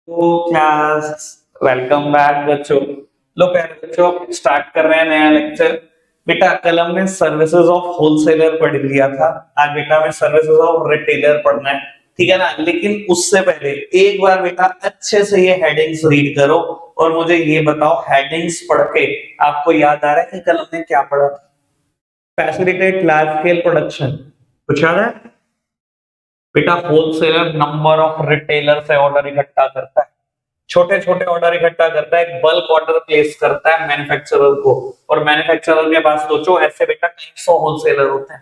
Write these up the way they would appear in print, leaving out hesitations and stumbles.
तो class welcome back बच्चों। लो पहले बच्चों स्टार्ट कर रहे हैं नया लेक्चर। बेटा कल हमने सर्विसेज ऑफ होलसेलर पढ़ लिया था। आज बेटा हमें सर्विसेज ऑफ रिटेलर पढ़ना है, ठीक है ना। लेकिन उससे पहले एक बार बेटा अच्छे से ये हेडिंग्स रीड करो और मुझे ये बताओ हेडिंग्स पढ़ के आपको याद आ रहा है कि कल हमने क्या पढ़ा था। फैसिलिटेट लार्ज स्केल प्रोडक्शन, कुछ याद है बेटा? होलसेलर नंबर ऑफ रिटेलर से ऑर्डर इकट्ठा करता है, छोटे छोटे ऑर्डर इकट्ठा करता है, एक बल्क ऑर्डर प्लेस करता है मैन्युफैक्चरर को, और मैन्युफैक्चरर के पास सोचो ऐसे बेटा कई सौ होलसेलर होते हैं।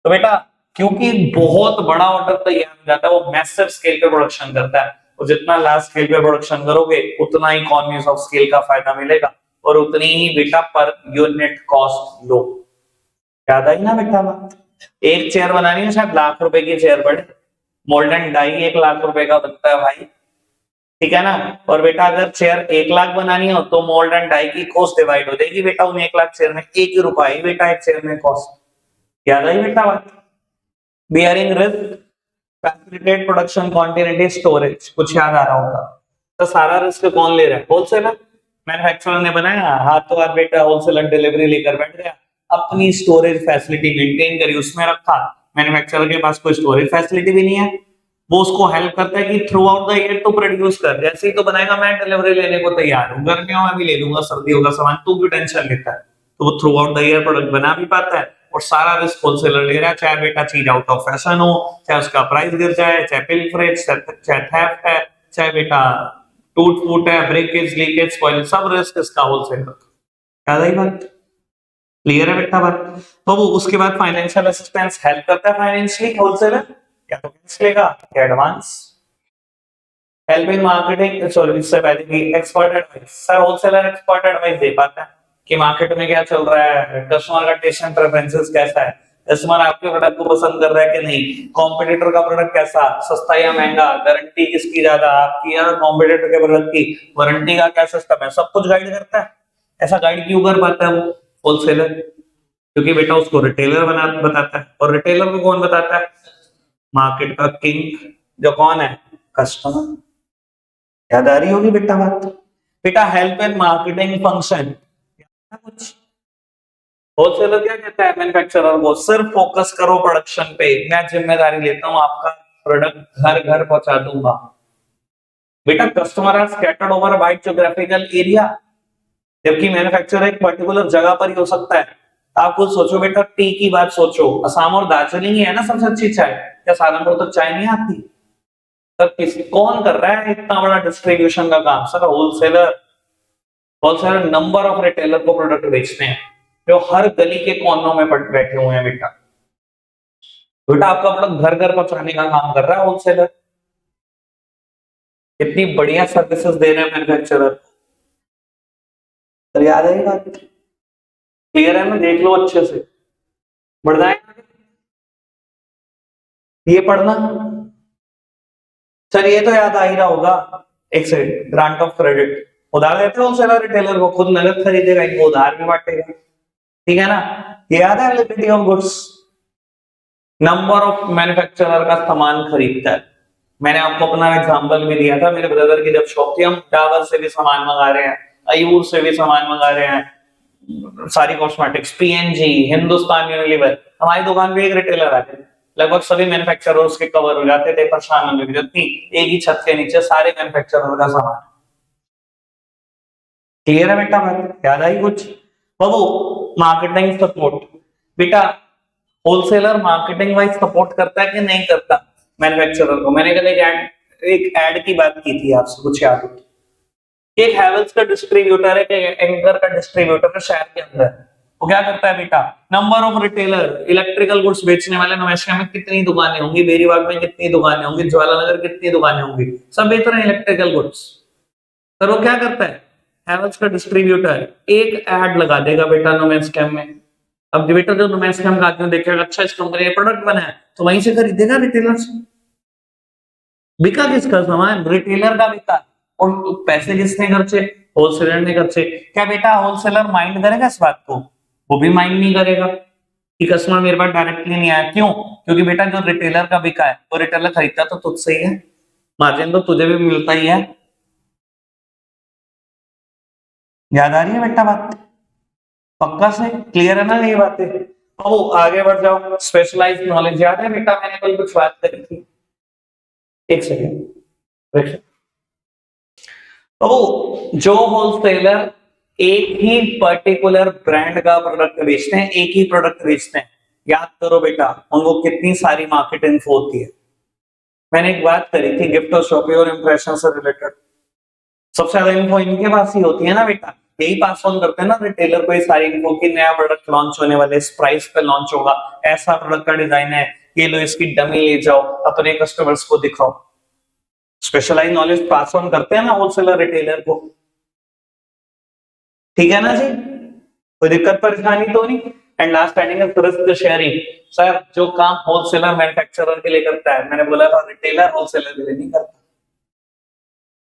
तो बेटा क्योंकि बहुत बड़ा ऑर्डर तैयार हो जाता है, वो मैसिव स्केल पे प्रोडक्शन करता है, और जितना लार्ज स्केल पे प्रोडक्शन करोगे उतना इकोनॉमीज ऑफ स्केल का फायदा मिलेगा और उतनी ही बेटा पर यूनिट कॉस्ट लो। याद आई ना बेटा बात? एक चेयर बनानी है, शायद लाख रुपए की चेयर पड़े, मोल्डन डाई 1 लाख रुपए का बनता है भाई, ठीक है ना। और बेटा अगर चेयर 1 लाख बनानी हो तो मोल्ड एंड डाई की कॉस्ट डिवाइड हो जाएगी बेटा उन 1 लाख चेयर में, 1 ही रुपया ही बेटा एक चेयर में कॉस्ट। याद आई बेटा बात? Bearing risk, facilitate production continuity storage, कुछ याद आ रहा होगा। तो सारा रिस्क कौन ले रहा है? होलसेलर। मैन्युफैक्चरर ने बनाया, हाथों हाथ बेटा होलसेलर डिलीवरी लेकर बैठ गया, अपनी स्टोरेज फैसिलिटी मेंटेन करी, उसमें रखा। मैन्युफैक्चरर के पास कोई स्टोरेज फैसिलिटी भी नहीं है, वो उसको हेल्प करता है कि थ्रू आउट द ईयर तो प्रोड्यूस कर, जैसे ही तो बनाएगा मैं डिलीवरी लेने को तैयार हूँ, गर्मियों में भी ले लूंगा, सर्दियों का सामान तू क्यों टेंशन लेता है। तो वो through out the year product बना भी पाता है, और सारा रिस्क होलसेलर ले रहा है, चाहे बेटा चीज आउट ऑफ फैशन हो, चाहे उसका प्राइस गिर जाए, चाहे पिलफरेज, चाहे थेफ्ट है, चाहे बेटा टूट फूट है, ब्रेकेज लीकेज स्पॉइल, सब रिस्क इसका होलसेलर। याद आई बात? क्लियर है बेटा बात? तो वो उसके बाद फाइनेंशियल असिस्टेंस हेल्प करता है फाइनेंशियली होलसेलर, या तो कैश लेगा या advance. Help in marketing, sorry इससे पहले कि expert advice, sir wholesaler expert advice दे पाता है कि मार्केट में क्या चल रहा है, कस्टमर का टेस्ट एंड प्रेफरेंसेस कैसा है, कस्टमर आपके प्रोडक्ट को पसंद कर रहा है कि नहीं, कॉम्पिटिटर का प्रोडक्ट कैसा, सस्ता या महंगा, गारंटी किसकी ज्यादा, आपकी या कॉम्पिटिटर के प्रोडक्ट की, वारंटी का क्या सिस्टम है, सब कुछ गाइड करता है। ऐसा गाइड क्यों कर पाता है वो होलसेलर? क्योंकि बेटा उसको रिटेलर बना बताता है, और रिटेलर को कौन बताता है? मार्केट का किंग जो कौन है? कस्टमर। याद आ रही होगी बेटा बात? बेटा हेल्प इन मार्केटिंग फंक्शन, कुछ होलसेलर क्या कहता है मैन्युफैक्चरर को? सिर्फ फोकस करो प्रोडक्शन पे, मैं जिम्मेदारी लेता हूं आपका प्रोडक्ट घर घर पहुंचा दूंगा। बेटा customer are scattered over wide geographical area, जबकि मैन्युफैक्चरर एक पर्टिकुलर जगह पर ही हो सकता है। आप खुद सोचो बेटा, टी की बात सोचो, असम और दार्जिलिंग ही है ना सबसे अच्छी चाय, क्या सहारनपुर तक चाय नहीं आती? सर कौन कर रहा है इतना बड़ा डिस्ट्रीब्यूशन का काम? Sir wholesaler. Wholesaler number of retailer को प्रोडक्ट बेचते हैं जो हर गली के कोनों में बैठे हुए हैं बेटा। बेटा आपका प्रोडक्ट घर घर पहुंचाने का काम कर रहा है होलसेलर। कितनी बढ़िया सर्विसेज दे रहे हैं मैन्युफैक्चरर। तो याद है बात? क्लियर है ना? देख लो अच्छे से, बढ़ जाएगा ये पढ़ना। सर ये तो याद आ ही रहा होगा, एक सेकंड, ग्रांट ऑफ क्रेडिट, उधार देते हो होलसेलर रिटेलर को, खुद नगद खरीदेगा, इनको उधार भी बांटेगा, ठीक है ना। ये याद है limiting of goods, number of manufacturer का सामान खरीदता है। मैंने आपको अपना एग्जांपल भी दिया था, मेरे ब्रदर की जब शॉप थी, हम डाबर से भी सामान मंगा रहे हैं, अयूर से भी सामान मंगा रहे हैं, सारी कॉस्मेटिक्स, पीएनजी, हिंदुस्तान यूनिलीवर, हमारी दुकान पे एक रिटेलर आते थे, लगभग सभी मैन्युफैक्चरर्स के कवर हो जाते थे, परेशान होने की जरूरत नहीं, एक ही छत के नीचे सारे मैन्युफैक्चरर का सामान। क्लियर है बेटा बात? याद आई कुछ? बाबू मार्केटिंग सपोर्ट, बेटा होलसेलर मार्केटिंग वाइज सपोर्ट करता है कि नहीं करता मैन्युफैक्चरर को? मैंने कल एक एड की बात की थी आपसे, कुछ याद हो? एक हैवेल्स का डिस्ट्रीब्यूटर है, एक एंकर का डिस्ट्रीब्यूटर है शहर के अंदर, वो क्या करता है बेटा? Number of retailer, electrical goods बेचने वाले नवैशा में कितनी दुकानें होंगी, बेरीबाग में कितनी दुकानें होंगी, ज्वालानगर कितनी दुकानें होंगी, सब बेच रहे हैं इलेक्ट्रिकल गुड्स। पर वो क्या करता है हैवेल्स का डिस्ट्रीब्यूटर? एक एड लगा देगा बेटा नोमैस्कैम में। अब बेटा जो नोमैस्कैम का आदमी देखेगा अच्छा इस कंपनी ने प्रोडक्ट बनाया, तो वहीं से खरीदेगा रिटेलर से। बिका किसका सामान? रिटेलर का बिका, और पैसे किसने खर्चे? होलसेलर ने खर्चे। क्या बेटा होलसेलर माइंड करेगा इस बात को? वो भी माइंड नहीं करेगा कि कस्टमर मेरे पास डायरेक्टली नहीं आया, क्यों? क्योंकि बेटा जो रिटेलर का बिका है वो रिटेलर खरीदता तो तुझसे ही है, मार्जिन तो तुझे भी मिलता ही है, याद आ रही है बेटा बात? पक्का से क्लियर है ना ये बातें? ओ आगे बढ़ जाओ। स्पेशलाइज्ड नॉलेज याद है बेटा, मैंने कल कुछ बात करी थी, एक सेकेंड। तो जो होलसेलर एक ही पर्टिकुलर ब्रांड का प्रोडक्ट बेचते हैं, एक ही प्रोडक्ट बेचते हैं, याद करो बेटा उनको कितनी सारी मार्केट इन्फो होती है। मैंने एक बात करी थी गिफ्ट और शॉपिंग और इंप्रेशन से रिलेटेड, सबसे ज्यादा इन्फो इनके पास ही होती है ना बेटा, यही पास ऑन करते हैं ना रिटेलर को ये सारी इन्फो की नया प्रोडक्ट लॉन्च होने वाले, इस प्राइस पे लॉन्च होगा, ऐसा प्रोडक्ट का डिजाइन है, ये लो इसकी डमी ले जाओ अपने कस्टमर्स को दिखाओ। स्पेशलाइज नॉलेज पास ऑन करते हैं ना होलसेलर रिटेलर को, ठीक है ना जी? कोई दिक्कत परेशानी तो नहीं? And last heading is risk sharing. Sir जो काम होलसेलर मैन्युफैक्चरर के लिए करता है, मैंने बोला था रिटेलर होलसेलर के लिए नहीं करता।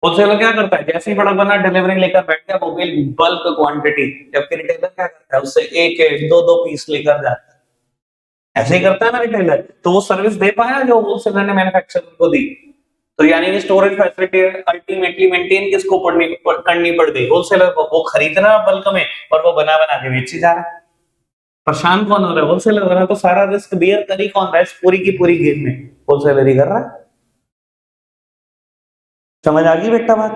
होलसेलर क्या करता है, जैसे ही प्रोडक्ट बना डिलीवरी लेकर बैठ गया, वो भी बल्क क्वांटिटी, जबकि रिटेलर क्या करता है उससे एक एक दो दो पीस लेकर जाता है। ऐसे ही करता है ना रिटेलर, तो वो सर्विस दे पाया जो होलसेलर ने मैन्युफैक्चरर को दी। तो यानी कि स्टोरेज फैसिलिटी अल्टीमेटली मेंटेन किसको करनी पड़ गई, होलसेलर को। वो खरीद रहा है बल्क में और वो बना बना के बेची जा रहा है। परेशान कौन हो रहा है, होलसेलर हो रहा है, तो सारा रिस्क बियर कर ही कौन रहा है इस पूरी की पूरी गेम में, होलसेलर ही कर रहा है। समझ आ गई बेटा बात?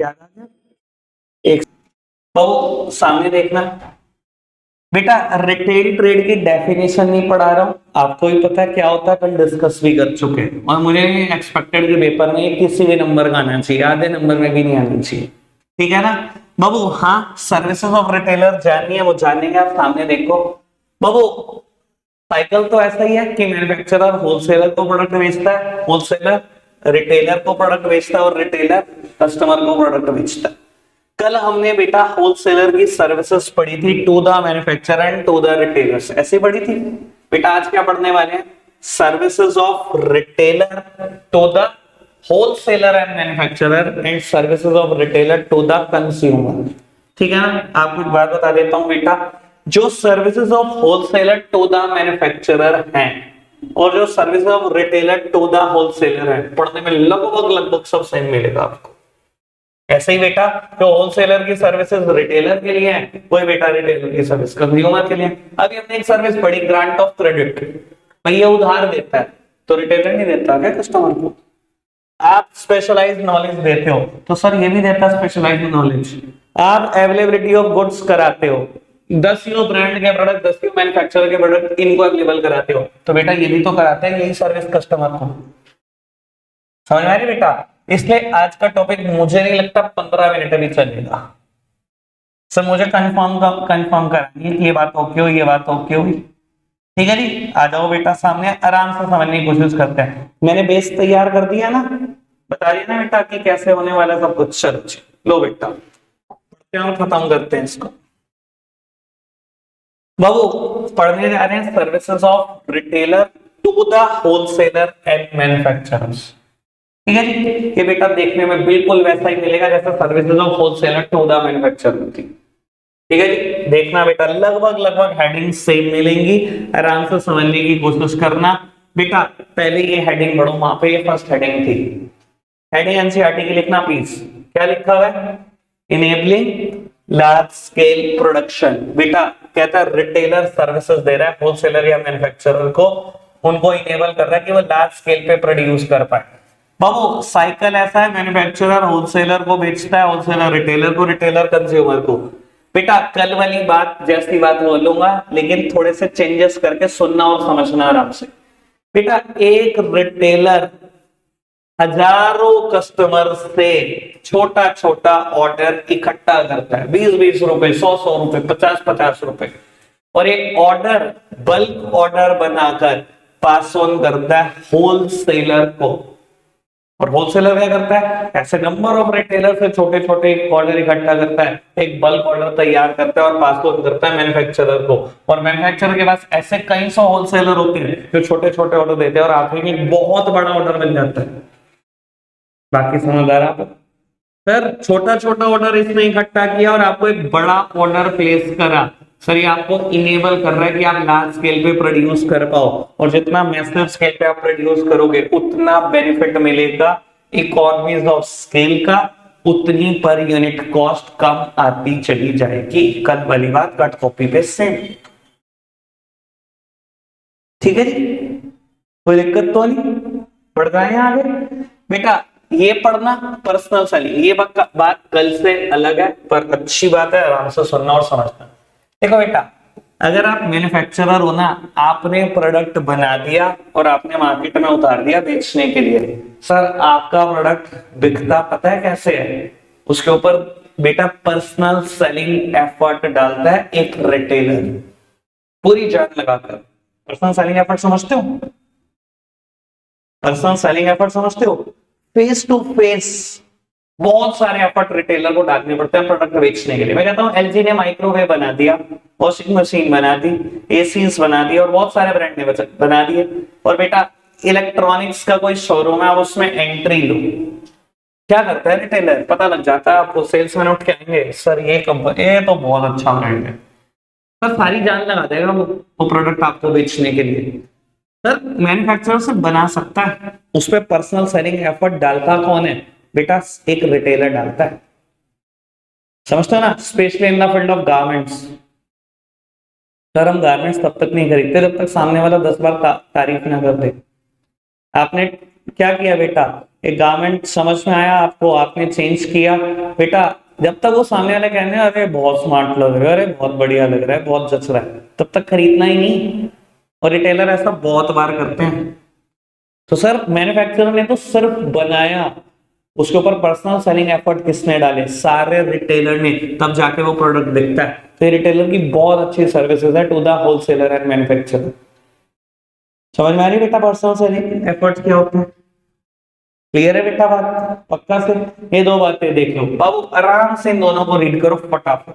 क्या एक तो सामने देखना बेटा, रिटेल ट्रेड की डेफिनेशन नहीं पढ़ा रहा हूं, आपको भी पता है क्या होता है, कल डिस्कस भी कर चुके हैं, और मुझे एक्सपेक्टेड के पेपर में किसी भी नंबर का आना चाहिए, आधे नंबर में भी नहीं आना चाहिए, ठीक है ना बाबू? हाँ, सर्विसेज ऑफ रिटेलर जाननी है, वो जानेंगे आप, सामने देखो बाबू। साइकिल तो ऐसा ही है कि मैन्युफैक्चरर होलसेलर को प्रोडक्ट बेचता है, होलसेलर रिटेलर को प्रोडक्ट बेचता है, और रिटेलर कस्टमर को प्रोडक्ट बेचता है। कल हमने बेटा होलसेलर की सर्विसेज पढ़ी थी to the manufacturer and to the retailers, ऐसे पढ़ी थी बेटा। आज क्या पढ़ने वाले हैं, services of retailer to the wholesaler and manufacturer and services of retailer to the consumer, ठीक है ना? आपको एक बात बता देता हूं बेटा, जो services of wholesaler to the manufacturer हैं और जो services of retailer to the wholesaler है, पढ़ने में लगभग लगभग सब सेम मिलेगा आपको। ऐसे ही बेटा जो होलसेलर की सर्विसेज रिटेलर के लिए है, वही बेटा रिटेलर की सर्विस कंज्यूमर के लिए। अभी हमने एक सर्विस पढ़ी ग्रांट ऑफ क्रेडिट, भैया उधार देता है तो रिटेलर नहीं देता क्या कस्टमर को? आप स्पेशलाइज्ड नॉलेज देते हो तो सर ये भी देता है स्पेशलाइज्ड नॉलेज। आप अवेलेबिलिटी ऑफ गुड्स कराते हो, 10 ब्रांड के प्रोडक्ट, 10 मैन्युफैक्चरर के प्रोडक्ट इनको अवेलेबल कराते हो, तो बेटा ये भी तो कराते हैं, यही सर्विस कस्टमर को। समझ में आ रही बेटा? इसलिए आज का टॉपिक मुझे नहीं लगता 15 मिनट भी चलेगा। सर मुझे कंफर्म कराइए कि ये बात ओके हुई, ये बात ओके हुई, ठीक है जी? आ जाओ बेटा सामने, आराम से समझने की कोशिश करते हैं। मैंने बेस तैयार कर दिया ना, बता दिया ना बेटा कि कैसे होने वाला सब कुछ। चलो लो बेटा खत्म करते हैं इसको। बाबू पढ़ने जा रहे हैं services of retailer to the wholesaler and manufacturers, ठीक है जी? ये बेटा देखने में बिल्कुल वैसा ही मिलेगा जैसा services of wholesaler to the manufacturer थी, ठीक है जी? देखना बेटा लगभग लगभग हेडिंग सेम मिलेंगी, आराम से समझने की कोशिश करना बेटा। पहले ये हेडिंग पढ़ो, वहां पे ये फर्स्ट हेडिंग थी, हेडिंग एनसीईआरटी की लिखना प्लीज। क्या लिखा हुआ है? Enabling large scale production. बेटा कहता है रिटेलर सर्विसेज दे रहा है होलसेलर या मैन्युफैक्चरर को, उनको इनेबल कर रहा है कि वो लार्ज स्केल पे प्रोड्यूस कर पाए। बाबू साइकिल ऐसा है, मैन्युफैक्चरर होलसेलर को बेचता है, होलसेलर रिटेलर को, रिटेलर कंज्यूमर को। बेटा कल वाली बात जैसी बात बोलूंगा, लेकिन थोड़े से चेंजेस करके सुनना और समझना आराम से। बेटा एक रिटेलर हजारों कस्टमर से छोटा छोटा ऑर्डर इकट्ठा करता है, 20-20 रुपए, 100-100 रुपए, 50-50 रुपए, और एक ऑर्डर बल्क ऑर्डर बनाकर पास ऑन करता है होलसेलर को। और होलसेलर क्या करता है, ऐसे नंबर ऑफ रिटेलर से छोटे छोटे ऑर्डर इकट्ठा करता है, एक बल्क ऑर्डर तैयार करता है और पास ऑन करता है मैन्युफैक्चरर को। और मैन्युफैक्चरर के पास ऐसे कई सौ होलसेलर होते हैं जो छोटे छोटे ऑर्डर देते हैं और आखिर में एक बहुत बड़ा ऑर्डर बन जाता है। बाकी समझ आ रहा है? सर छोटा छोटा ऑर्डर इसने इकट्ठा किया और आपको एक बड़ा ऑर्डर प्लेस करा, सर ये आपको इनेबल कर रहा है कि आप लार्ज स्केल पे प्रोड्यूस कर पाओ, और जितना मैसिव स्केल पे आप प्रोड्यूस करोगे उतना बेनिफिट मिलेगा इकोनॉमीज ऑफ स्केल का, उतनी पर यूनिट कॉस्ट कम आती चली जाएगी। कल वाली बात, कट कॉपी पेस्ट सेम। ठीक है जी, कोई दिक्कत तो नहीं? पढ़ रहे हैं आगे बेटा? ये पढ़ना पर्सनल सेलिंग, ये बात कल से अलग है पर अच्छी बात है, आराम से सुनना और समझना। देखो बेटा, अगर आप मैन्युफैक्चरर हो ना, आपने प्रोडक्ट बना दिया और आपने मार्केट में उतार दिया बेचने के लिए, सर आपका प्रोडक्ट बिकता पता है कैसे है? उसके ऊपर बेटा पर्सनल सेलिंग एफर्ट डालता है एक रिटेलर, पूरी जान लगाकर। पर्सनल सेलिंग एफर्ट समझते हो? पर्सनल सेलिंग एफर्ट समझते हो? फेस टू फेस बहुत सारे एफर्ट रिटेलर को डालने पड़ते हैं प्रोडक्ट बेचने के लिए। मैं कहता हूं एलजी ने माइक्रोवेव बना दिया, वॉशिंग मशीन बना दी, एसीज बना दी, और बहुत सारे ब्रांड ने बना दिए। और बेटा इलेक्ट्रॉनिक्स का कोई शोरूम है, आप उसमें एंट्री लो, क्या करता है रिटेलर? पता लग जाता है आपको, सेल्समैन उठ के आएंगे, सर ये कंपनी, ये तो बहुत अच्छा ब्रांड है, सर सारी जान लगा देगा वो प्रोडक्ट आपको बेचने के लिए। सर मैन्युफैक्चरर से बना सकता है, उस पर पर्सनल सेलिंग एफर्ट डालता कौन है बेटा? एक रिटेलर डालता है। समझते हो ना? Specially in the field of garments. Sir हम गारमेंट्स तब तक नहीं खरीदते जब तक सामने वाला 10 बार तारीफ ना कर दे। आपने क्या किया बेटा? एक गारमेंट समझ में आया आपको, आपने चेंज किया बेटा, जब तक वो सामने वाले कहने अरे बहुत स्मार्ट लग रहा है, अरे बहुत बढ़िया लग रहा है, बहुत जच रहा है, तब तक खरीदना ही नहीं। और रिटेलर ऐसा बहुत बार करते हैं। तो सर मैन्युफैक्चरर ने तो सिर्फ बनाया, उसके ऊपर पर्सनल सेलिंग एफर्ट किसने डाले? सारे रिटेलर ने, तब जाके वो प्रोडक्ट बिकता है। तो ये रिटेलर की बहुत अच्छी सर्विसेज है to the wholesaler and manufacturer. समझ में आ रही बेटा पर्सनल सेलिंग एफर्ट क्या होता है? क्लियर है बेटा बात? पक्का से ये दो बातें देख लो बाबू, आराम से इन दोनों को रीड करो फटाफट।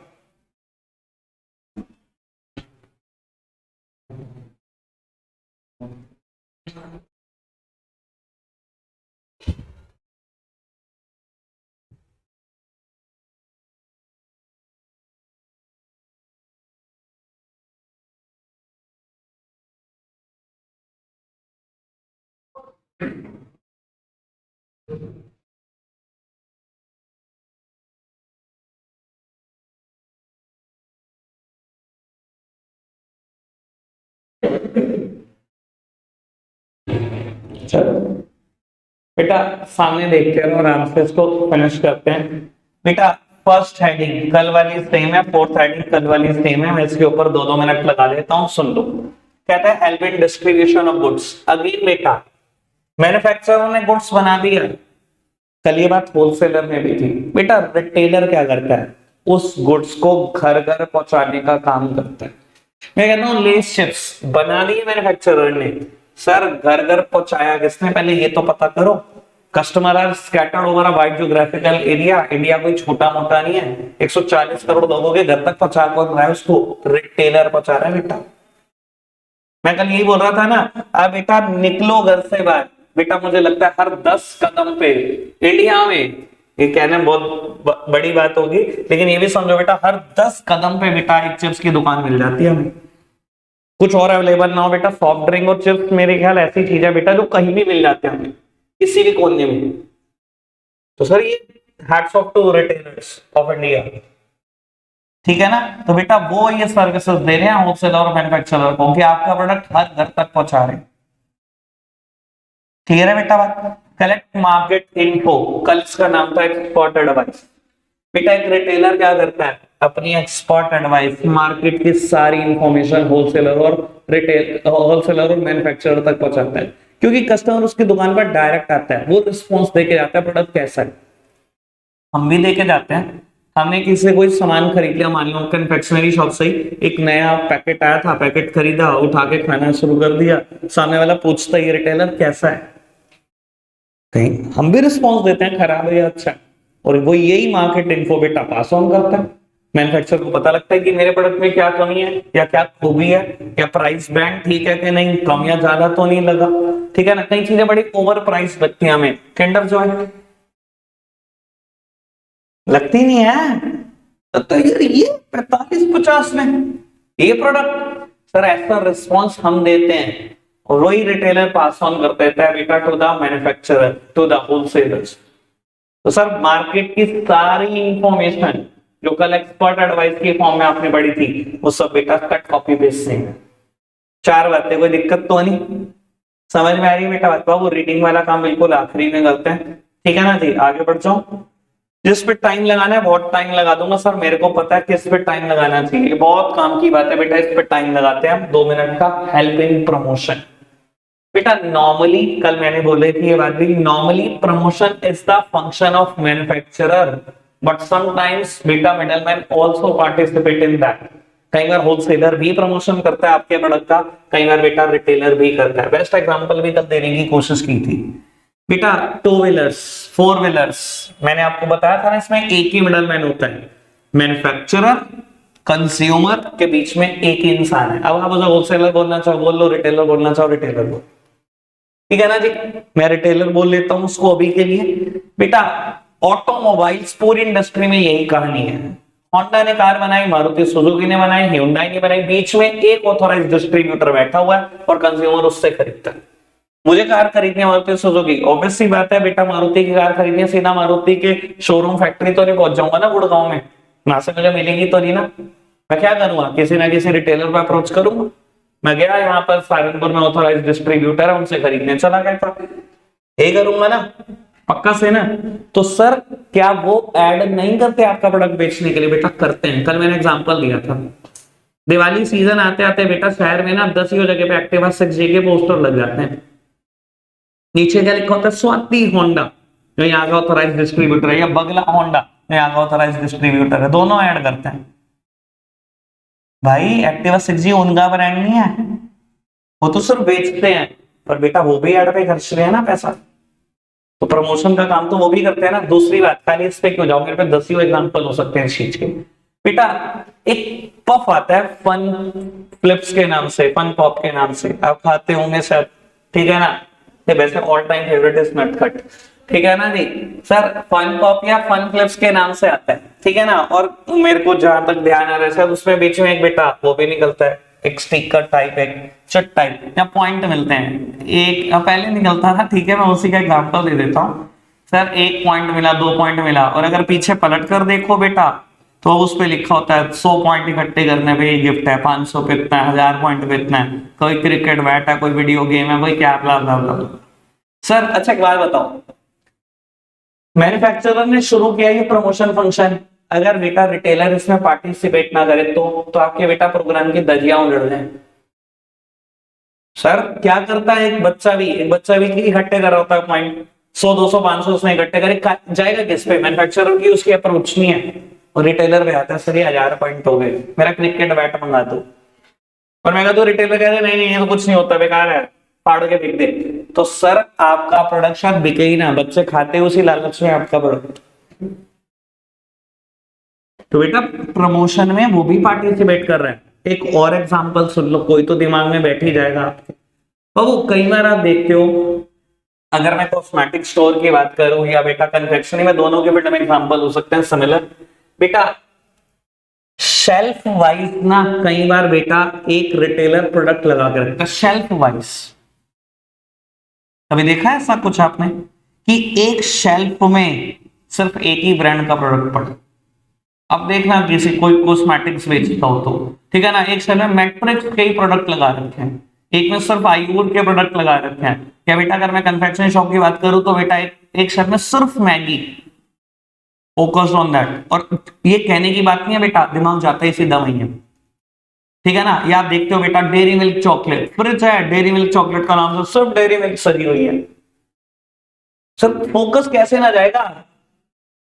चलो बेटा सामने देखते रहो, आराम से इसको फिनिश करते हैं। बेटा फर्स्ट हेडिंग कल वाली सेम है, फोर्थ हेडिंग कल वाली सेम है, मैं इसके ऊपर 2-2 मिनट लगा देता हूं, सुन लो। कहता है help in distribution of goods. Again बेटा मैन्युफैक्चरर ने गुड्स बना दिया, कल ये बात होलसेलर में भी थी। बेटा रिटेलर क्या करता है? उस गुड्स को घर घर पहुंचाने का काम करता है। मैं कहता हूं लेस चिप्स बना दी मैन्युफैक्चरर ने, सर घर घर पहुंचाया किसने? पहले ये तो पता करो। Customer are scattered over a wide geographical area, India कोई छोटा मोटा नहीं है, 140 करोड़ लोगों के घर तक पहुंचा कौन रहा है उसको? रिटेलर पहुंचा रहा है बेटा। मैं कल यही बोल रहा था ना, अब बेटा निकलो घर से बाहर, बेटा मुझे लगता है हर 10 कदम पे इंडिया में, ये कहने बहुत बड़ी बात होगी लेकिन ये भी समझो बेटा, हर 10 कदम पे बेटा एक चिप्स की दुकान मिल जाती है हमें। कुछ और अवेलेबल ना हो बेटा, सॉफ्ट ड्रिंक और चिप्स मेरे ख्याल ऐसी चीज है बेटा जो कहीं भी मिल जाते हैं हमें, किसी भी कोने में। तो सर ये hats off to retailers of India, ठीक है ना? तो बेटा वो ये सर्विसेज दे रहे हैं होलसेलर और मैन्युफैक्चरर को कि आपका प्रोडक्ट हर घर तक पहुंचा रहे हैं। क्लियर है बेटा बात? कलेक्ट मार्केट इन्फो, कल इसका नाम था एक्सपर्ट एडवाइस। बेटा एक रिटेलर क्या करता है? अपनी एक्सपर्ट एडवाइस, मार्केट की सारी इंफॉर्मेशन होलसेलर और होलसेलर और मैन्युफैक्चरर तक पहुंचाता है, क्योंकि कस्टमर उसकी दुकान पर डायरेक्ट आता है, वो रिस्पॉन्स देके जाता है प्रोडक्ट कैसा है। हम भी लेके जाते हैं, हमने किसी से कोई सामान खरीद लिया, मान लो कन्फेक्शनरी शॉप से ही एक नया पैकेट आया था, पैकेट खरीदा, उठा के खाना शुरू कर दिया, सामने वाला पूछता है ये रिटेलर कैसा है, कहीं हम भी रिस्पॉन्स देते हैं खराब है या अच्छा है, और वो यही मार्केट इन्फो बेटा पास ऑन करता है। मैन्युफैक्चरर को पता लगता है कि मेरे प्रोडक्ट में क्या कमी है या क्या खूबी है, क्या प्राइस बैंड ठीक है कि नहीं, कम या ज्यादा तो नहीं लगा, ठीक है ना? कई चीजें बड़ी ओवर प्राइस लगती हैं हमें, किंडर जॉय लगती नहीं है, तो यार ये 45-50 में, ये प्रोडक्ट सर ऐसा रिस्पॉन्स हम देते हैं और वही रिटेलर पास ऑन कर देता है बेटा to the manufacturer, to the wholesalers. तो सर मार्केट की सारी इंफॉर्मेशन जो कल एक्सपर्ट एडवाइस की फॉर्म में आपने पढ़ी थी वो सब बेटा कट कॉपी पेस्ट से है। चार बातें, कोई दिक्कत तो नहीं, समझ में आ रही है बेटा बात? वो रीडिंग वाला काम बिल्कुल आखिरी में करते हैं, ठीक है ना जी। आगे बढ़ जाओ। जिस पे टाइम लगाना है बहुत टाइम लगा दूंगा सर, मेरे को पता है किस पे टाइम लगाना चाहिए, बहुत काम की बात है बेटा, इस पे टाइम लगाते हैं हम 2 मिनट का। हेल्प इन प्रमोशन बेटा, नॉर्मली कल मैंने बोले थी ये बात भी, normally promotion is the function of manufacturer but sometimes बेटा middleman also participate in that. कई बार होलसेलर भी प्रमोशन करता है आपके प्रोडक्ट का, कई बार बेटा रिटेलर भी करता है। बेस्ट एग्जांपल भी कल देने की कोशिश की थी बेटा, 2 व्हीलर्स 4 व्हीलर्स, मैंने आपको बताया था ना इसमें एक ही मिडलमैन होता है, मैन्युफैक्चरर कंज्यूमर के बीच में एक ही इंसान है। अब आप उसे होलसेलर बोलना चाहो बोल लो, रिटेलर बोलना चाहो रिटेलर बोल, ठीक है ना जी। मैं रिटेलर बोल लेता हूं उसको अभी के लिए। बेटा ऑटोमोबाइल्स पूरी इंडस्ट्री में यही कहानी है, होंडा ने कार बनाई, मारुति सुजुकी ने बनाई, hyundai ने बनाई, बीच में एक ऑथोराइज्ड डिस्ट्रीब्यूटर बैठा हुआ है और कंज्यूमर उससे खरीदता है। मुझे कार खरीदनी है मारुति सुजुकी, ऑब्वियस सी बात है बेटा, मारुति की कार खरीदनी है, सीधा मारुति के शोरूम फैक्ट्री तो नहीं पहुंच जाऊंगा ना गुड़गांव में, वहां से मुझे मिलेगी तो नहीं ना। मैं क्या करूंगा, किसी ना किसी रिटेलर पर अप्रोच करूंगा। मैं गया यहाँ पर सहारनपुर में ऑथोराइज्ड डिस्ट्रीब्यूटर है, उनसे खरीदने चला गया था, यही करूंगा ना, पक्का से ना। तो सर क्या वो ऐड नहीं करते आपका प्रोडक्ट बेचने के लिए? बेटा करते हैं। कल मैंने एग्जांपल दिया था, दिवाली सीजन आते आते बेटा शहर में ना 10 जगह पे एक्टिवा 6G के पोस्टर लग जाते हैं, नीचे क्या लिखा होता है, स्वाति होंडा जो यहाँ का ऑथोराइज्ड डिस्ट्रीब्यूटर है, या बगला होंडा जो यहाँ का ऑथोराइज्ड डिस्ट्रीब्यूटर है, दोनों ऐड करते हैं। भाई एक्टिवा 6G उनका ब्रांड नहीं है, वो तो सिर्फ बेचते हैं, पर बेटा वो भी ऐड पे खर्च रहे हैं ना पैसा, तो प्रमोशन का काम तो वो भी करते हैं ना। दूसरी बात, खाली इस पे क्यों जाओ, मेरे पे 10 एग्जांपल हो सकते हैं इस चीज के। बेटा एक पफ आता है फन फ्लिप्स के नाम से, फन पॉप के नाम से, आप खाते होंगे शायद, ठीक है ना। ये वैसे ऑल टाइम फेवरेट है नटखट, ठीक है ना जी। सर फन पॉप या फन फ्लिप्स के नाम से आता है, ठीक है ना। और मेरे को जहां तक ध्यान आ रहा है उसमें बीच में एक बेटा वो भी निकलता है, एक स्टिकर टाइप, एक चट टाइप, या पॉइंट मिलते हैं। एक पहले निकलता था, ठीक है, मैं उसी का एग्जांपल दे देता हूँ। सर 1 पॉइंट मिला, 2 पॉइंट मिला, और अगर पीछे पलट कर देखो बेटा तो उस पे लिखा होता है 100 पॉइंट इकट्ठे करने पे ये गिफ्ट है, 500 पे इतना है, 1000 पॉइंट पे इतना है, कोई क्रिकेट बैट है, कोई वीडियो गेम है, कोई क्या ब्ला ब्ला ब्ला। सर अच्छा एक बात बताओ, मैन्युफैक्चरर ने शुरू किया ये प्रमोशन फंक्शन, अगर बेटा रिटेलर इसमें पार्टिसिपेट ना करे तो आपके बेटा प्रोग्राम की दरिया उलट जाए। सर क्या करता है एक बच्चा भी इकट्ठे कर रहा होता है पॉइंट, 100 200 500 उसने इकट्ठे करे, जाएगा किस पे? मैन्युफैक्चरर की उसकी अप्रोच नहीं है, और रिटेलर पे आता है, सर ये 1000 पॉइंट हो गए, मेरा क्रिकेट बैट मंगा दो। और मैं कहता रिटेलर कह रहे नहीं नहीं ये तो कुछ नहीं होता, बेकार है, फाड़ के बिक दे। तो सर आपका प्रोडक्ट शायद बिके ही ना, बच्चे खाते उसी लालच में आपका प्रोडक्ट। तो बेटा प्रमोशन में वो भी पार्टिसिपेट कर रहे हैं। एक और एग्जांपल सुन लो, कोई तो दिमाग में बैठ ही जाएगा आपके। वो कई बार आप देखते हो, अगर मैं कॉस्मेटिक स्टोर की बात करूं या बेटा कन्फेक्शनरी में, दोनों के बेटा में एग्जांपल हो सकते हैं सिमिलर। बेटा शेल्फ वाइज ना कई बार बेटा एक रिटेलर प्रोडक्ट लगा के रखता है शेल्फ वाइज। कभी देखा है ऐसा कुछ आपने कि एक शेल्फ में सिर्फ एक ही ब्रांड का प्रोडक्ट पड़ा? अब देखना किसी कोई कॉस्मेटिक्स बेचता हो तो, ठीक है ना, एक शेल्फ में मैट्रिक्स के ही प्रोडक्ट लगा रखे हैं, एक में सिर्फ आईवुड के प्रोडक्ट लगा रखे हैं। क्या बेटा अगर मैं कन्फेक्शनरी शॉप की बात करूं तो बेटा एक शेल्फ में सिर्फ मैगी, फोकस्ड ऑन दैट। और ये कहने की बात नहीं है बेटा, दिमाग जाता ही सीधा वही है, ठीक है ना। ये आप देखते हो बेटा डेयरी मिल्क चॉकलेट, फ्रिज है डेयरी मिल्क चॉकलेट का नाम से सिर्फ डेयरी मिल्क सजी हुई है। सर फोकस कैसे ना जाएगा,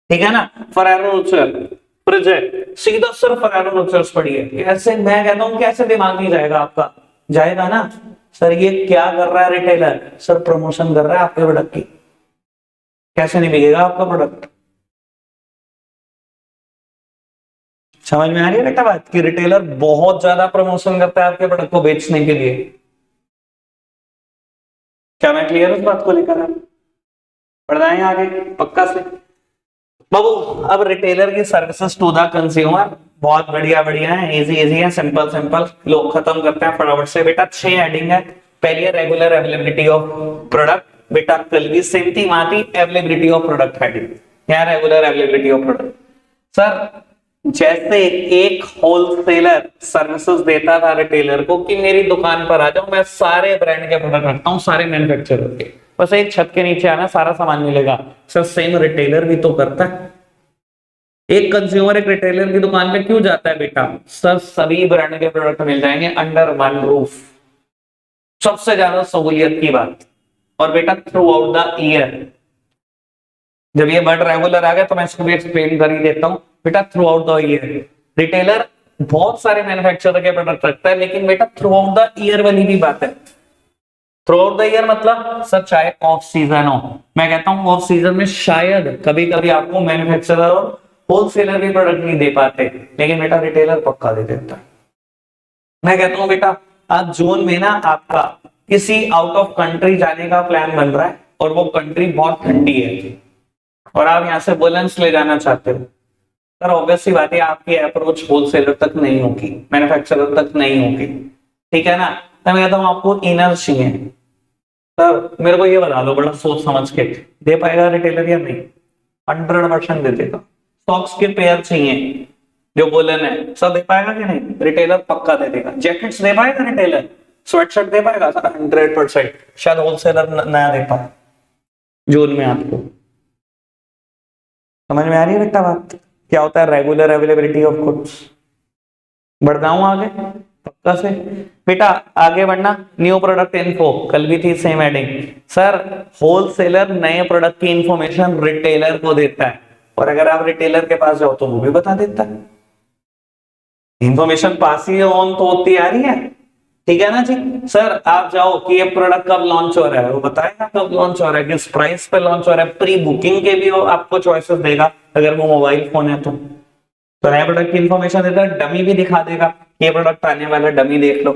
ठीक है ना। फरेरो रोचर फ्रिज है, सीधा सिर्फ फरेरो रोचर्स पड़ी है, ऐसे मैं कहता हूं कैसे दिमाग नहीं जाएगा आपका? जाएगा ना। सर ये क्या कर रहा है रिटेलर? सर प्रमोशन कर रहा है आपके प्रोडक्ट की, कैसे नहीं बिकेगा आपका प्रोडक्ट? समझ में आ रही है बेटा बात कि रिटेलर बहुत ज्यादा प्रमोशन करता है आपके प्रोडक्ट को बेचने के लिए। क्या मैं क्लियर उस बात को लेकर? बढ़ाएं आगे पक्का से बाबू। अब रिटेलर की सर्विसेज टू द कंज्यूमर, बहुत बढ़िया बढ़िया है, इजी इजी है, सिंपल सिंपल। लो खत्म करते हैं फटाफट से बेटा। 6 हेडिंग है। पहली है रेगुलर अवेलेबिलिटी ऑफ प्रोडक्ट। बेटा कल भी सेम थी, वहां थी अवेलेबिलिटी ऑफ प्रोडक्ट हेडिंग। क्या regular availability of product? Sir जैसे एक होलसेलर सर्विसेज देता था रिटेलर को कि मेरी दुकान पर आ जाओ, मैं सारे ब्रांड के प्रोडक्ट रखता हूँ, सारे मैन्युफैक्चरर के, बस एक छत के नीचे आना, सारा सामान मिलेगा। सर सेम रिटेलर भी तो करता है। एक कंज्यूमर एक रिटेलर की दुकान पे क्यों जाता है बेटा? सर सभी ब्रांड के प्रोडक्ट मिल जाएंगे अंडर वन रूफ, सबसे ज्यादा सहूलियत की बात। और बेटा थ्रू आउट द ईयर, जब ये वर्ड रेगुलर आ गया तो मैं इसको भी एक्सप्लेन कर ही देता हूं बेटा। Through out the year retailer बहुत सारे मैन्युफैक्चरर के प्रोडक्ट रखता है, लेकिन बेटा थ्रू आउट द ईयर वाली भी बात है। थ्रू आउट द ईयर मतलब सर चाहे ऑफ सीजन हो, मैं कहता हूं ऑफ सीजन में शायद कभी कभी आपको मैन्युफैक्चरर और होलसेलर भी प्रोडक्ट नहीं दे पाते, लेकिन बेटा रिटेलर पक्का दे देता है। मैं कहता हूं बेटा आज जून में ना आपका किसी आउट ऑफ कंट्री जाने का प्लान बन रहा है और वो कंट्री बहुत ठंडी है और आप यहां से वुलन्स ले जाना चाहते हो, सर ऑब्वियस सी बात है आपकी अप्रोच होलसेलर तक नहीं होगी, मैन्युफैक्चरर तक नहीं होगी, ठीक है ना। तो मैं कहता हूं आपको इनर चाहिए। सर मेरे को ये बता दो बड़ा सोच समझ के, दे पाएगा रिटेलर या नहीं? 100% दे देगा। सॉक्स के पेयर चाहिए जो वुलन है, सर दे पाएगा कि नहीं? रिटेलर पक्का दे देगा। जैकेट्स दे पाएगा रिटेलर? स्वेटशर्ट दे पाएगा? सर 100%। शायद होलसेलर नया दे पाए जून में आपको। समझ में आ रही है बेटा बात? क्या होता है रेगुलर अवेलेबिलिटी ऑफ गुड्स? बढ़ जाऊं आगे पक्का से बेटा। आगे बढ़ना, न्यू प्रोडक्ट इन्फो, कल भी थी सेम हेडिंग। सर होलसेलर नए प्रोडक्ट की इंफॉर्मेशन रिटेलर को देता है, और अगर आप रिटेलर के पास जाओ तो वो भी बता देता है। इंफॉर्मेशन पास ही ऑन तो होती आ रही है, ठीक है ना जी। सर आप जाओ कि ये प्रोडक्ट कब लॉन्च हो रहा है, वो बताएगा कब लॉन्च हो रहा है, किस प्राइस पे लॉन्च हो रहा है, प्री बुकिंग के भी आपको चॉइसेस देगा अगर वो मोबाइल फोन है तो। नए प्रोडक्ट की इंफॉर्मेशन देता है, डमी भी दिखा देगा, ये प्रोडक्ट आने वाला है, डमी देख लो,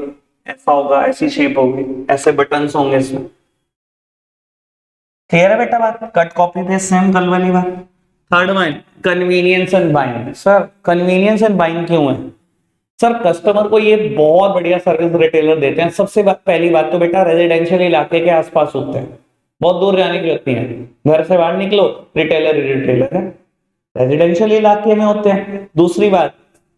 ऐसा होगा, ऐसी शेप होगी, ऐसे बटन्स होंगे इसमें। क्लियर है बेटा बात? कट कॉपी पेस्ट सेम कल वाली बात। Third one convenience and buying. Sir convenience and buying क्यों है? सर कस्टमर को ये बहुत बढ़िया सर्विस रिटेलर देते हैं। सबसे पहली बात तो बेटा रेजिडेंशियल इलाके के आसपास होते हैं, बहुत दूर जाने की जरूरत नहीं है, घर से बाहर निकलो रिटेलर ही रिटेलर है, रेजिडेंशियल इलाके में होते हैं। दूसरी बात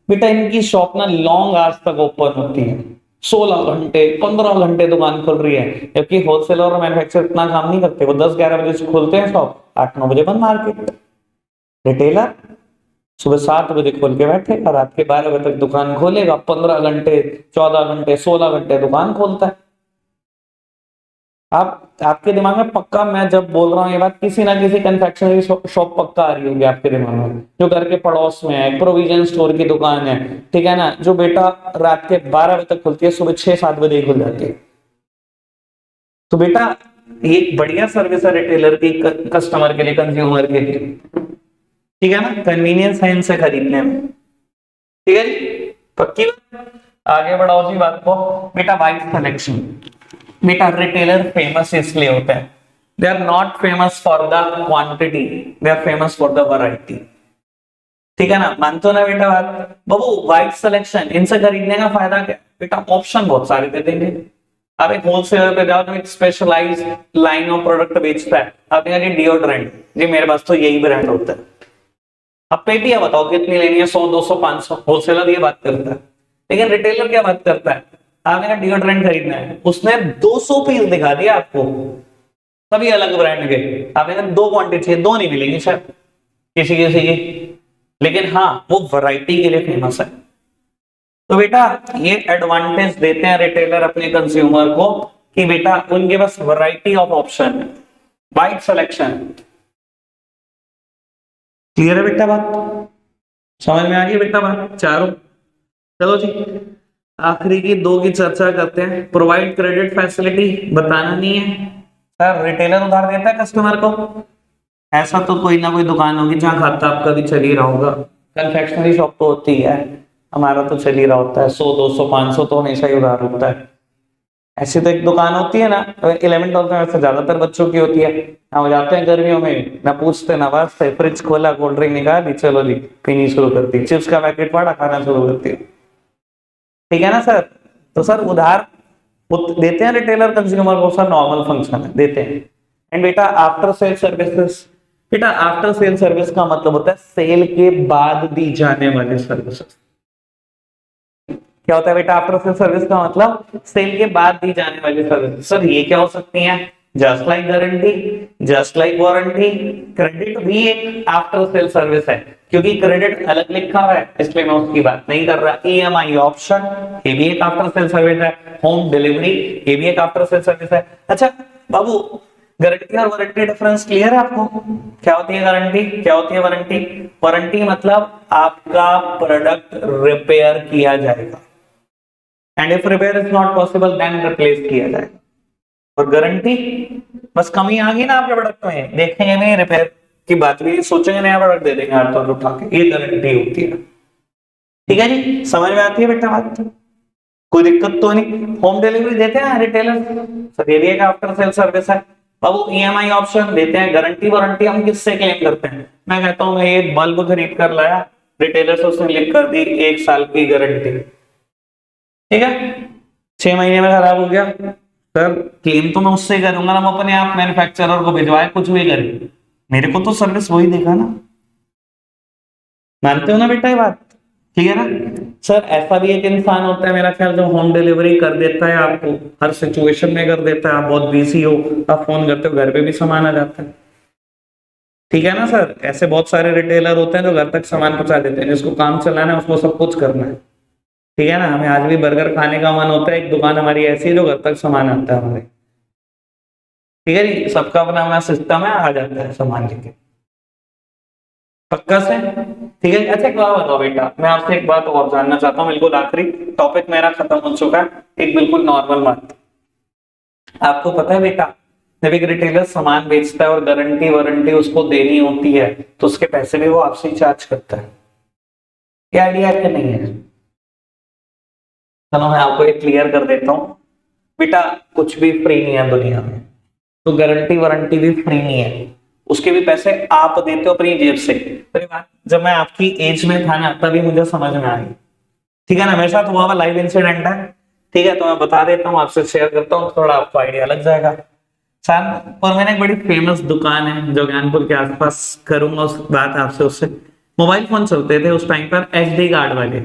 बेटा इनकी शॉप ना लॉन्ग आवर्स तक ओपन होती है, 16 घंटे 15 घंटे दुकान खुल रही है, जबकि होलसेलर और मैन्युफैक्चरर इतना काम नहीं करते, वो 10-11 बजे से खोलते हैं शॉप, 8-9 बजे बंद मार्केट। रिटेलर सुबह 7 बजे खोल के बैठेगा, रात के 12 बजे तक दुकान खोलेगा, 15 घंटे 14 घंटे 16 घंटे दुकान खोलता है। आप आपके दिमाग में पक्का, मैं जब बोल रहा हूँ ये बात, किसी ना किसी कन्फेक्शनरी शॉप पक्का आ रही होगी आपके दिमाग में, जो घर के पड़ोस में है, प्रोविजन स्टोर की दुकान है, ठीक है ना, जो बेटा रात के 12 बजे तक खुलती है, सुबह 6-7 बजे खुल जाती है। तो बेटा एक बढ़िया सर्विस है रिटेलर की कस्टमर के लिए, कंज्यूमर के लिए, ठीक है ना, कन्वीनियंस है इनसे खरीदने में, ठीक है जी, पक्की बात। आगे बढ़ाओ जी बात को बेटा। वाइड सिलेक्शन, बेटा रिटेलर फेमस इसलिए होता है, they are not famous for the quantity, they are famous for the variety, ठीक है ना, मानते हो ना बेटा बात? बाबू वाइड सिलेक्शन, इनसे खरीदने का फायदा क्या बेटा? ऑप्शन बहुत सारे दे देंगे। आप एक होलसेलर पे जाओ तो एक स्पेशलाइज लाइन ऑफ प्रोडक्ट बेचता है, आपने कहा जी डिओड्रेंट, जी मेरे पास तो यही ब्रांड होता है, अब पेटियां बताओ कितनी लेनी है, 100 200 500, होलसेलर ये बात करता है। लेकिन रिटेलर क्या बात करता है? आपने कहा डिओड्रेंट खरीदना है, उसने 200 पीस दिखा दिया आपको, सभी अलग ब्रांड के, आपने कहा 2 क्वांटिटी है, 2 नहीं मिलेंगी शायद किसी किसी की, लेकिन हाँ वो वैरायटी के लिए फेमस है। तो बेटा ये एडवांटेज देते हैं रिटेलर अपने कंज्यूमर को कि बेटा उनके पास वैरायटी ऑफ ऑप्शन है, वाइड सिलेक्शन। क्लियर है बेटा बात? समझ में आ रही है बेटा बात चारों? चलो जी आखिरी की 2 की चर्चा करते हैं। प्रोवाइड क्रेडिट फैसिलिटी, बताना नहीं है सर, रिटेलर उधार देता है कस्टमर को? ऐसा तो कोई ना कोई दुकान होगी जहां खाता आपका भी चल ही रहा होगा, कन्फेक्शनरी शॉप तो होती है, हमारा तो चल ही रहा होता है, 100 200 500 तो हमेशा ही उधार होता है। ऐसी तो एक दुकान होती है ना 11th-12th में, वैसे ज्यादातर बच्चों की होती है, हम जाते हैं गर्मियों में, ना पूछते ना वास्ते, फ्रिज खोला, कोल्ड ड्रिंक निकाली, चलो जी पीनी शुरू कर दी, चिप्स का पैकेट पड़ा, खाना शुरू कर दिया। ठीक है ना सर? तो सर उधार देते हैं रिटेलर कंज्यूमर को, सर नॉर्मल फंक्शन है, देते हैं। एंड बेटा आफ्टर सेल सर्विसेज, बेटा आफ्टर सेल सर्विस का मतलब होता है सेल के बाद दी जाने वाली सर्विसेज। क्या होता है बेटा आफ्टर सेल सर्विस का मतलब? सेल के बाद दी जाने वाली सर्विस। सर ये क्या हो सकती है? Just like guarantee, just like warranty. Credit भी एक आफ्टर सेल सर्विस है, क्योंकि क्रेडिट अलग लिखा हुआ है इसलिए मैं उसकी बात नहीं कर रहा। ईएमआई ऑप्शन, ये भी एक आफ्टर सेल सर्विस है। होम डिलीवरी, ये भी एक आफ्टर सेल सर्विस है। अच्छा बाबू, गारंटी और वारंटी डिफरेंस क्लियर है आपको? क्या होती है गारंटी, क्या होती है वारंटी? वारंटी मतलब आपका प्रोडक्ट रिपेयर किया जाएगा, and if repair is not possible then replace किया जाएगा। और गारंटी बस कमी आ गई ना आपके प्रोडक्ट में, देखेंगे नहीं रिपेयर की बात भी, सोचेंगे नया प्रोडक्ट दे देंगे हाथ तो उठा के, ये गारंटी होती है। ठीक है जी, समझ में आती है बेटा बात? कोई दिक्कत तो नहीं। होम डिलीवरी देते हैं रिटेलर, सर ये भी एक आफ्टर सेल सर्विस है। बाबू ईएमआई ऑप्शन देते हैं। गारंटी वारंटी हम किससे क्लेम करते हैं? मैं कहता हूं मैं एक बल्ब खरीद कर लाया, रिटेलर से उसने लिख कर दी 1 साल की गारंटी, ठीक है, 6 महीने में खराब हो गया, सर क्लेम तो मैं उससे करूंगा ना, मैं अपने आप मैन्युफैक्चरर को भिजवाए कुछ भी करे, मेरे को तो सर्विस वही देगा ना। मानते हो ना बेटा ये बात? ठीक है ना सर? ऐसा भी एक इंसान होता है मेरा ख्याल जो होम डिलीवरी कर देता है, आपको हर सिचुएशन में कर देता है, आप बहुत बिजी हो, आप फोन करते हो, घर पे भी सामान आ जाता है। ठीक है ना सर? ऐसे बहुत सारे रिटेलर होते हैं जो घर तक सामान पहुंचा देते हैं, जिसको काम चलाना है उसको सब कुछ करना है। ठीक है ना? हमें आज भी बर्गर खाने का मन होता है, एक दुकान हमारी ऐसी है जो घर तक सामान आता है हमारे। ठीक है जी, सबका अपना अपना सिस्टम है, आ जाता है सामान लेके, पक्का से। ठीक है, अच्छा एक बात बताओ बेटा, मैं आपसे एक बात और जानना चाहता हूँ, बिल्कुल आखिरी, टॉपिक मेरा खत्म हो चुका है, एक बिल्कुल नॉर्मल बात। आपको पता है बेटा, जब एक रिटेलर सामान बेचता है और गारंटी वारंटी उसको देनी होती है, तो उसके पैसे भी वो आपसे ही चार्ज करता है। क्या आइडिया है कि नहीं है? चलो मैं आपको एक क्लियर कर देता हूँ बेटा, कुछ भी फ्री नहीं है दुनिया में, तो गारंटी वारंटी भी फ्री नहीं है, उसके भी पैसे आप देते हो अपनी जेब से। तो ये बात जब मैं आपकी एज में था ना, तभी मुझे समझ में आई। ठीक है ना? मेरे साथ हुआ हुआ लाइव इंसिडेंट है, ठीक है, तो मैं बता देता हूँ, आपसे शेयर करता हूँ, थोड़ा आपको आइडिया लग जाएगा। कानपुर में एक बड़ी फेमस दुकान है जो ज्ञानपुर के आसपास, करूंगा उस बात आपसे, उससे मोबाइल फोन चलते थे उस टाइम पर, एचडी कार्ड वाले,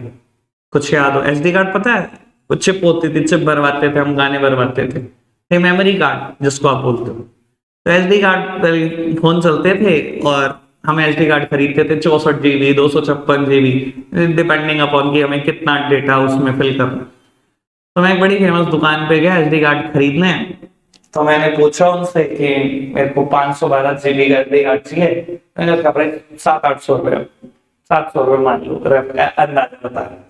कुछ याद हो? एचडी कार्ड पता है? वो चिप होती थी, चिप भरवाते थे हम, गाने भरवाते थे, ये मेमोरी कार्ड जिसको आप बोलते हो। तो एचडी कार्ड फोन चलते थे और हम एचडी कार्ड खरीदते थे, 64 GB, 256 GB, डिपेंडिंग अपॉन कि हमें कितना डेटा उसमें फिल करना। तो मैं एक बड़ी फेमस दुकान पे गया एचडी कार्ड खरीदने, तो मैंने पूछा उनसे कि मेरे को 512 GB का एचडी कार्ड चाहिए। मैंने उसका प्राइस 700-800 रुपये, 700 रुपये मान लो, अंदाजा बता रहा,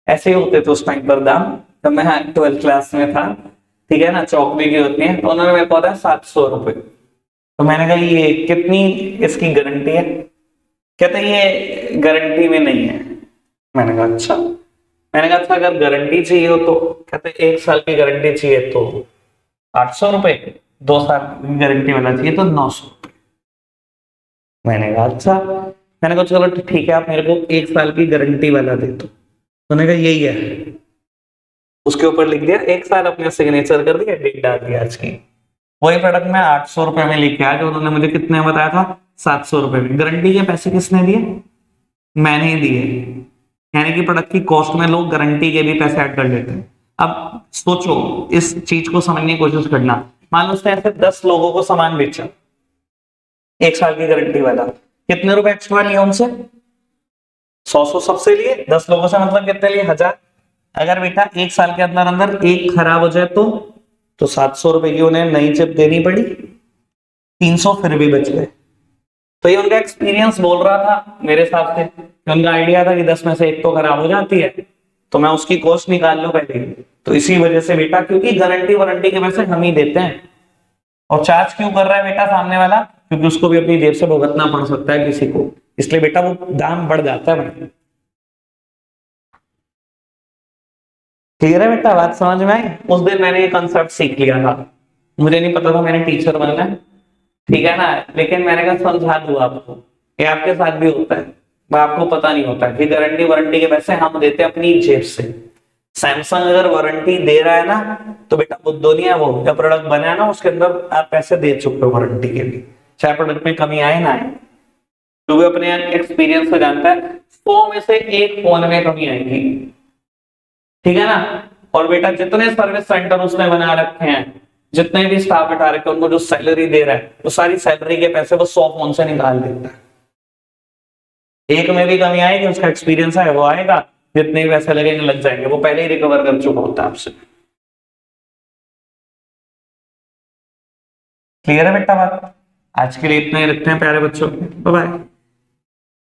ऐसे ही होते थे उस टाइम पर दाम, जब मैं 12th क्लास में था। ठीक है ना? चौक भी की होती है, तो उन्होंने मेरे को बताया 700 रुपये। तो मैंने कहा ये कितनी इसकी गारंटी है? कहते ये गारंटी में नहीं है। मैंने कहा अच्छा। मैंने कहा अच्छा, अगर गारंटी चाहिए हो तो? कहते 1 साल की गारंटी चाहिए तो 800 रुपये, 2 साल की गारंटी वाला चाहिए तो 900 रुपये। मैंने कहा अच्छा। मैंने कहा चलो ठीक है, आप मेरे को 1 साल की गारंटी वाला दे दो। उन्होंने कहा यही है, उसके ऊपर लिख दिया 1 साल, अपने सिग्नेचर कर दिया, डेट डाल दिया आज की। वही प्रोडक्ट मैं 800 रुपये में लेके आया, जो उन्होंने मुझे कितने बताया था? 700 रुपये में। गारंटी के पैसे किसने दिए? मैंने ही दिए। यानी कि प्रोडक्ट की कॉस्ट में लोग गारंटी के भी पैसे ऐड कर लेते हैं। अब सोचो, इस चीज को समझने की कोशिश करना। मान लो उसने ऐसे 10 लोगों को सामान बेचा 1 साल की गारंटी वाला, कितने रुपए एक्स्ट्रा लिए उनसे? 100 सबसे लिए, 10 लोगों से मतलब कितने लिए? 1000। अगर बेटा 1 साल के अंदर अंदर एक खराब हो जाए तो 700 रुपए की उन्हें नई चिप देनी पड़ी, 300 फिर भी बच गए। तो ये उनका एक्सपीरियंस बोल रहा था, मेरे हिसाब से उनका आइडिया था कि 10 में से एक तो खराब हो जाती है, तो मैं उसकी कॉस्ट निकाल लूं पहले। तो इसी वजह से बेटा, क्योंकि गारंटी वारंटी के पैसे हम ही देते हैं। और चार्ज क्यों कर रहा है बेटा सामने वाला? क्योंकि उसको भी अपनी जेब से भुगतना पड़ सकता है किसी को, इसलिए बेटा वो दाम बढ़ जाता है भाई। क्लियर है बेटा, बात समझ में आई? उस दिन मैंने ये कंसेप्ट सीख लिया था, मुझे नहीं पता था मैंने टीचर बनना है, ठीक है ना, लेकिन मैंने कहा समझा दूं आपको, ये आपके साथ भी होता है, पर आपको पता नहीं होता कि गारंटी वारंटी के पैसे हम देते हैं अपनी जेब से। सैमसंग अगर वारंटी दे रहा है ना, तो बेटा बुद्धू नहीं है वो, जब प्रोडक्ट बना है ना उसके अंदर आप पैसे दे चुके हो वारंटी के लिए, चाहे प्रोडक्ट में कमी आए ना आए। तो भी अपने एक्सपीरियंस से जानता है 100 में से एक फोन में कमी आएगी, ठीक है ना। और बेटा जितने सर्विस सेंटर उसने बना रखे हैं, जितने भी स्टाफ बैठा रखे हैं, उनको जो सैलरी दे रहा है, वो सारी सैलरी के पैसे वो 100 फोन से निकाल देता है। एक में भी कमी आएगी, उसका एक्सपीरियंस है वो आएगा, जितने भी पैसे लगेंगे लग जाएंगे, वो पहले ही रिकवर कर चुका होता है आपसे। क्लियर है बेटा बात? आज के लिए इतना ही रखते हैं प्यारे बच्चों, बाय बाय।